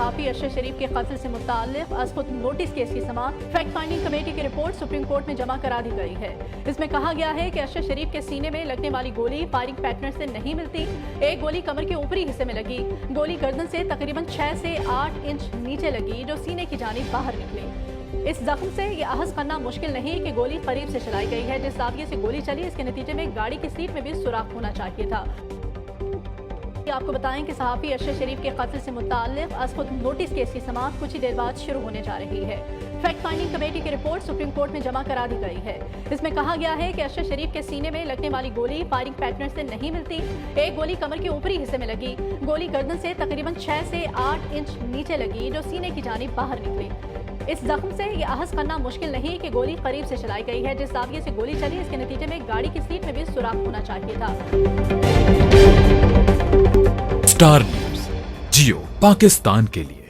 सहाफ़ी अरशद शरीफ के कत्ल से मुताल्लिक़ अज़खुद नोटिस केस की समाअत। फैक्ट फाइंडिंग कमेटी की रिपोर्ट सुप्रीम कोर्ट में जमा करा दी गई है। इसमें कहा गया है कि अरशद शरीफ के सीने में लगने वाली गोली फायरिंग पैटर्न से नहीं मिलती। एक गोली कमर के ऊपरी हिस्से में लगी, गोली गर्दन से तकरीबन 6 से 8 इंच नीचे लगी, जो सीने की जानिब बाहर निकली। इस जख्म से ये अहस करना मुश्किल नहीं कि गोली करीब से चलाई गई है। जिस जाविये से गोली चली, इसके नतीजे में गाड़ी की सीट में भी सुराख होना चाहिए था। आपको बताएं कि सहाफ़ी अरशद शरीफ के कत्ल से मुताल्लिक़ अज़खुद नोटिस केस की समाअत कुछ ही देर बाद शुरू होने जा रही है। फैक्ट फाइंडिंग कमेटी की रिपोर्ट सुप्रीम कोर्ट में जमा करा दी गई है। इसमें कहा गया है कि अरशद शरीफ के सीने में लगने वाली गोली फायरिंग पैटर्न से नहीं मिलती। एक गोली कमर के ऊपरी हिस्से में लगी, गोली गर्दन से तकरीबन 6 से 8 इंच नीचे लगी, जो सीने की जानिब बाहर निकली। इस जख्म से ये अहस करना मुश्किल नहीं कि गोली करीब से चलाई गई है। जिस जाविये से गोली चली, इसके नतीजे में गाड़ी की सीट में भी सुराख होना चाहिए था। स्टार न्यूज़, जियो पाकिस्तान के लिए।